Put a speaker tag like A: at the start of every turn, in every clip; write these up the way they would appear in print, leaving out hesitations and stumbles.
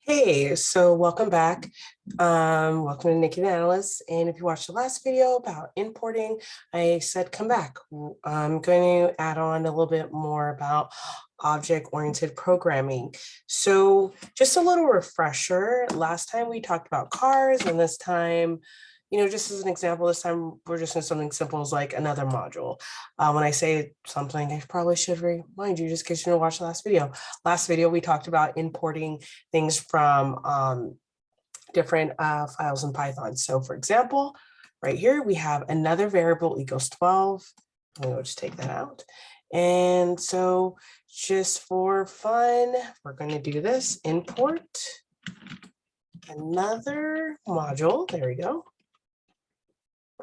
A: Hey, so welcome back. Welcome to NikkTheAnalyst. And if you watched the last video about importing, I said come back. I'm going to add on a little bit more about object-oriented programming. So just a little refresher. Last time we talked about cars, and this time, just as an example, this time we're just doing something simple as like another module. When I say something, I probably should remind you just in case you didn't watch the last video. Last video, we talked about importing things from different files in Python. So for example, right here, we have another variable equals 12. We'll just take that out. And so just for fun, we're going to do this, import another module. There we go.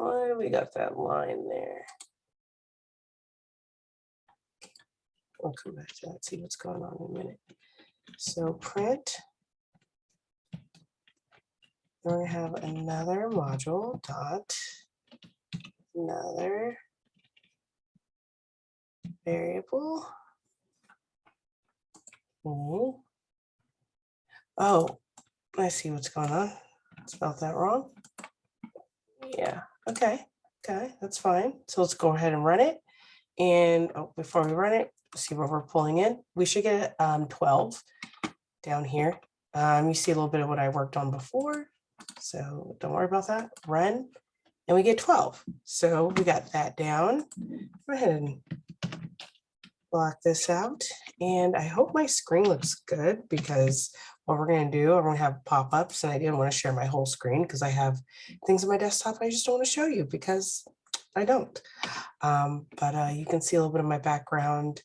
A: Oh, we got that line there. We'll come back to that, see what's going on in a minute. So print, we're going to have another module dot another variable. Oh, I see what's going on. Spelled that wrong. Yeah, okay, that's fine. So let's go ahead and run it. And before we run it, see what we're pulling in. We should get 12 down here. You see a little bit of what I worked on before. So don't worry about that. Run, and we get 12. So we got that down. Go ahead and block this out. And I hope my screen looks good, because what we're going to do, I'm going to have pop-ups, and I didn't want to share my whole screen because I have things on my desktop I just don't want to show you because I don't. But you can see a little bit of my background.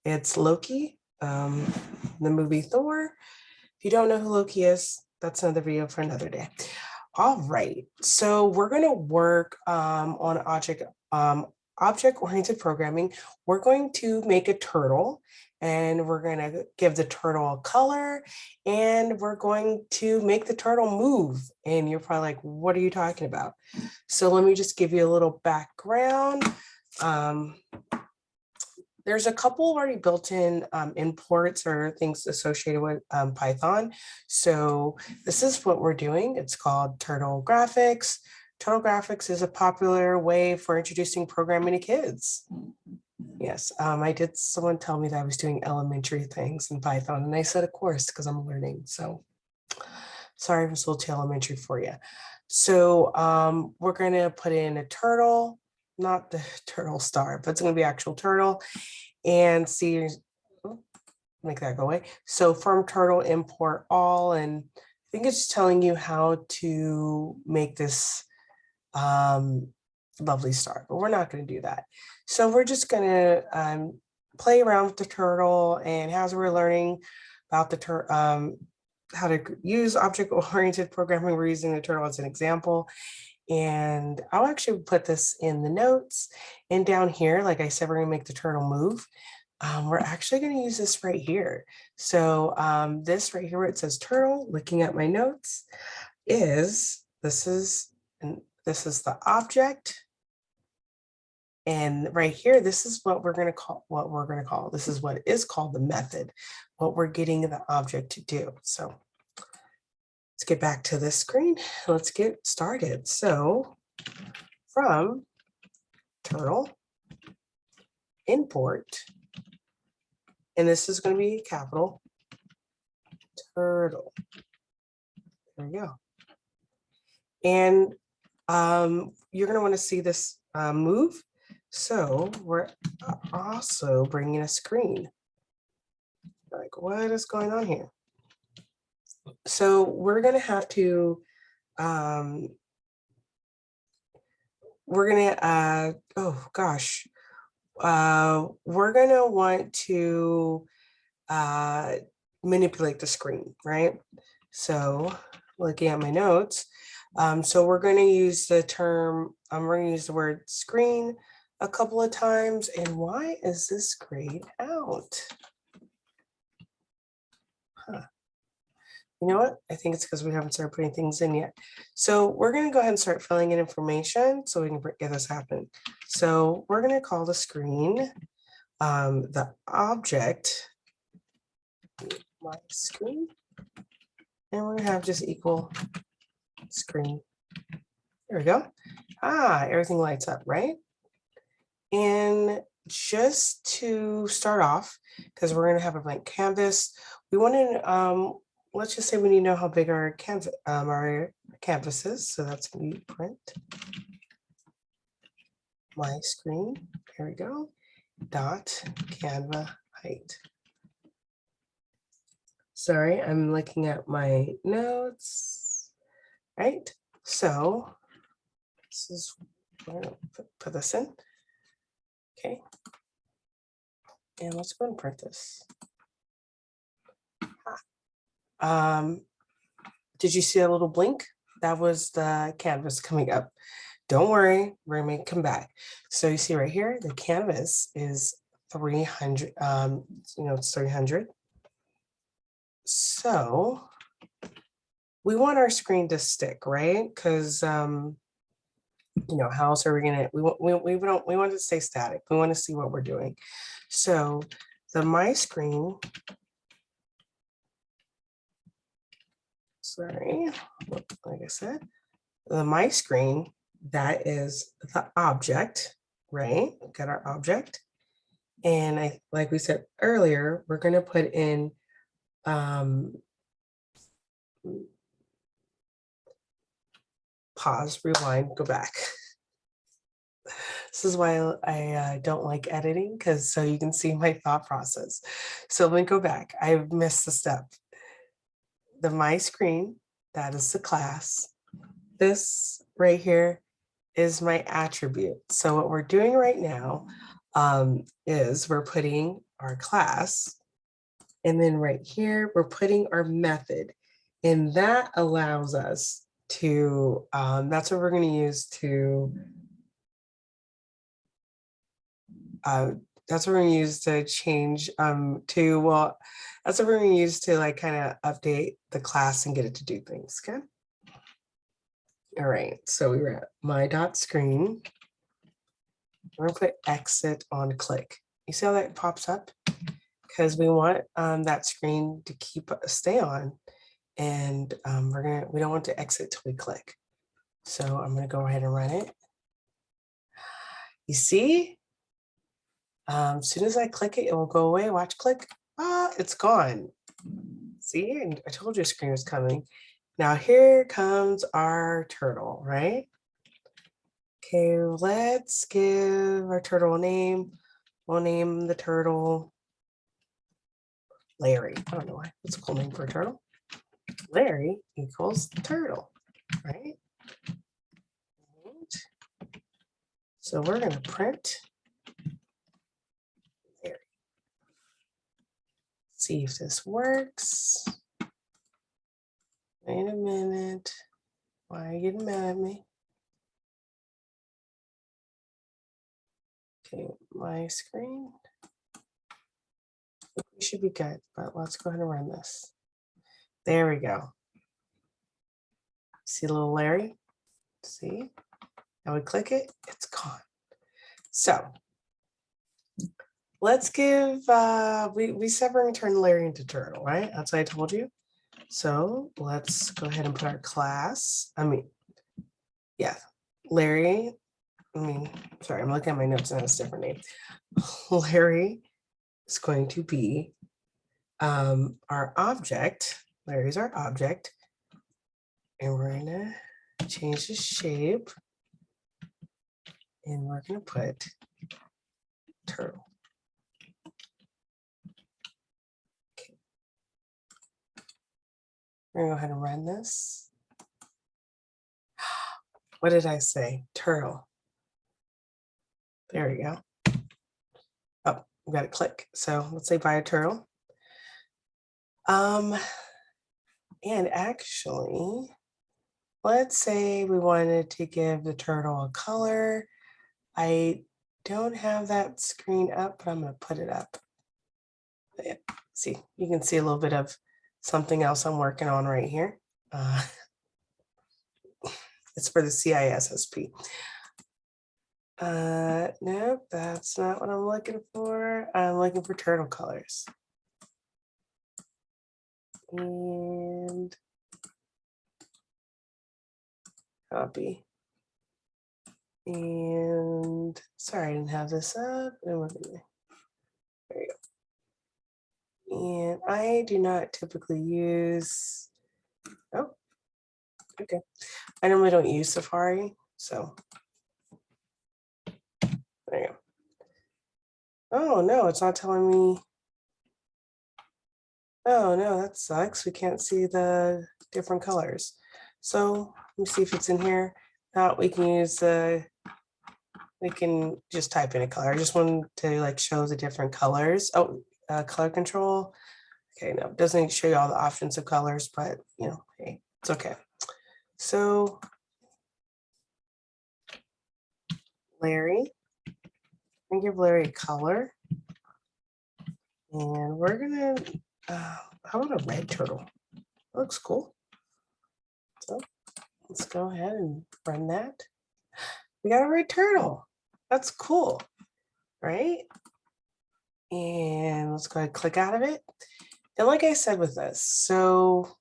A: It's Loki, the movie Thor. If you don't know who Loki is, that's another video for another day. All right, so we're going to work on object-oriented programming. We're going to make a turtle, and we're going to give the turtle a color, and we're going to make the turtle move. And you're probably like, what are you talking about? So let me just give you a little background. There's a couple already built-in imports or things associated with Python. So this is what we're doing. It's called Turtle Graphics. Turtle Graphics is a popular way for introducing programming to kids. Yes, I did someone tell me that I was doing elementary things in Python, and I said, of course, because I'm learning. So sorry if it's a little too elementary for you. So we're going to put in a turtle, not the turtle star, but it's going to be actual turtle, and see, make that go away. So from turtle import all, and I think it's telling you how to make this lovely star, but we're not going to do that. So we're just going to play around with the turtle, and as we're learning about the how to use object-oriented programming, we're using the turtle as an example. And I'll actually put this in the notes. And down here, like I said, we're going to make the turtle move. We're actually going to use this right here. So this right here where it says turtle, looking at my notes, this is the object. And right here, this is what we're going to call, this is what is called the method, what we're getting the object to do. So let's get back to this screen. Let's get started. So from turtle import, and this is going to be capital turtle. There we go. And you're going to want to see this move. So we're also bringing a screen. Like, what is going on here? So we're going to have to, we're going to, we're going to want to manipulate the screen, right? So looking at my notes, so we're going to use the term, we're going to use the word screen a couple of times. And why is this grayed out? You know what? I think it's because we haven't started putting things in yet. So we're going to go ahead and start filling in information so we can get this happen. So we're going to call the screen the object, my screen. And we're gonna have just equal screen. There we go. Everything lights up, right? And just to start off, because we're gonna have a blank canvas, we want to, let's just say we need to know how big our canvas is. So that's gonna be print my screen. Here we go. Dot Canva height. Sorry, I'm looking at my notes. Right. So this is, we're gonna put this in. Okay. And let's go and print this. Did you see a little blink? That was the canvas coming up. Don't worry, we're gonna come back. So you see right here, the canvas is 300, it's 300. So we want our screen to stick, right? Because how else are we gonna, we want it to stay static. We want to see what we're doing. So the my screen, sorry, like I said, the my screen, that is the object, right? Got our object. And like we said earlier, we're going to put in pause, rewind, go back. This is why I don't like editing, because so you can see my thought process. So let me go back. I missed a step. The my screen, that is the class. This right here is my attribute. So what we're doing right now is we're putting our class, and then right here, we're putting our method. And that allows us to, that's what we're going to use to, that's what we're going to use to change that's what we're going to use to like kind of update the class and get it to do things. Okay. All right. So we were at my dot screen. We're going to put exit on click. You see how that pops up? Because we want that screen to stay on, and we don't want to exit till we click. So I'm going to go ahead and run it. You see, as soon as I click it, it will go away. Watch, click. It's gone. See, and I told you a screen was coming. Now here comes our turtle, right? Okay, let's give our turtle a name. We'll name the turtle Larry. I don't know why. That's a cool name for a turtle. Larry equals turtle, right? So we're going to print Larry. See if this works. Wait a minute. Why are you getting mad at me? Okay, my screen. We should be good, but let's go ahead and run this. There we go. See little Larry? See? Now we click it, it's gone. So let's give, we said we're going to turn Larry into turtle, right? That's what I told you. So let's go ahead and put our class. Larry. Sorry, I'm looking at my notes and it's a different name. Larry is going to be our object. Larry's our object. And we're going to change the shape. And we're going to put turtle. Okay. We're going to go ahead and run this. What did I say? Turtle. There we go. Oh, we got to click. So let's say buy a turtle. And actually, let's say we wanted to give the turtle a color. I don't have that screen up, but I'm going to put it up. Yeah, see, you can see a little bit of something else I'm working on right here. It's for the CISSP. Nope, that's not what I'm looking for. I'm looking for turtle colors. And copy. And sorry, I didn't have this up. And we're gonna, there you go. And I do not typically use, oh, okay. I normally don't use Safari, so there you go. Oh no, it's not telling me. Oh no, that sucks. We can't see the different colors. So let me see if it's in here. Now we can use the, we can just type in a color. I just wanted to like show the different colors. Oh, color control. Okay, no, it doesn't show you all the options of colors, but you know, hey, it's okay. So Larry, I'm gonna give Larry a color. And we're gonna, how about a red turtle? That looks cool. So let's go ahead and run that. We got a red turtle. That's cool, right? And let's go ahead and click out of it. And like I said with this, so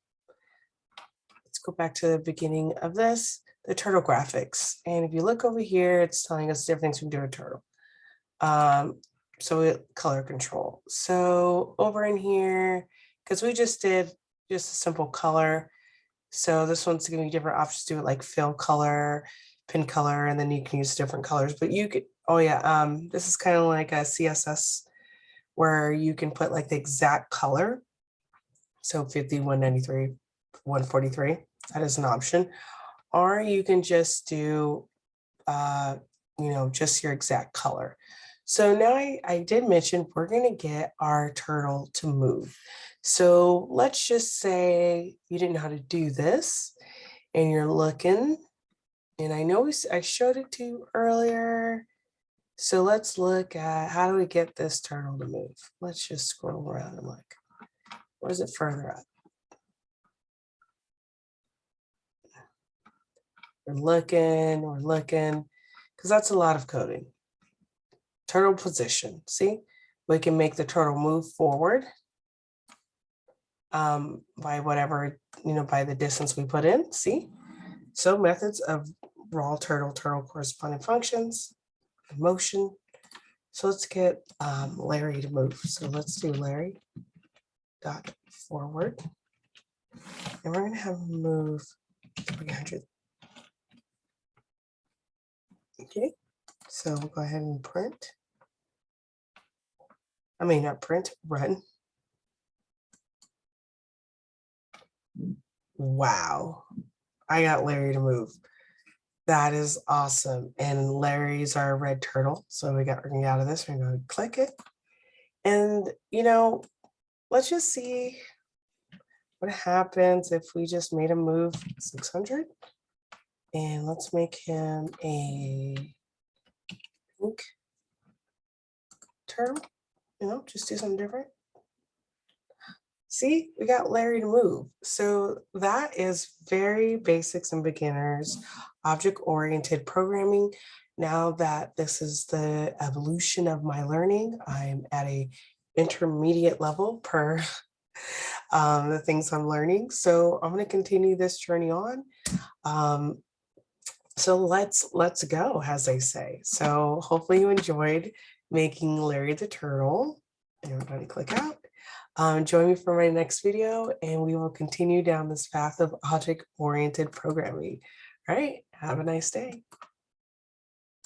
A: let's go back to the beginning of this, the turtle graphics. And if you look over here, it's telling us different things we can do a turtle. So color control. So over in here, because we just did just a simple color. So this one's giving you different options to do it, like fill color, pin color, and then you can use different colors. But you could, oh yeah, this is kind of like a CSS where you can put like the exact color. So 50, 193, 143, that is an option. Or you can just do, you know, just your exact color. So now I did mention we're going to get our turtle to move. So let's just say you didn't know how to do this and you're looking, and I know I showed it to you earlier. So let's look at how do we get this turtle to move? Let's just scroll around and look. Or is it further up? We're looking, because that's a lot of coding. Turtle position, see? We can make the turtle move forward by whatever, you know, by the distance we put in, see? So methods of raw turtle corresponding functions, motion. So let's get Larry to move. So let's do Larry dot forward. And we're gonna have him move 300. Okay, so we'll go ahead and print. I mean, not print, run. Wow, I got Larry to move. That is awesome. And Larry's our red turtle. So we're gonna get out of this, we're gonna click it. And, you know, let's just see what happens if we just made him move 600. And let's make him a pink turtle, you know, just do something different. See, we got Larry to move. So that is very basics and beginners, object-oriented programming. Now that this is the evolution of my learning, I'm at a intermediate level per the things I'm learning. So I'm going to continue this journey on. So let's go, as they say. So hopefully you enjoyed making Larry the turtle. Everybody click out. Join me for my next video, and we will continue down this path of object-oriented programming. All right, have a nice day.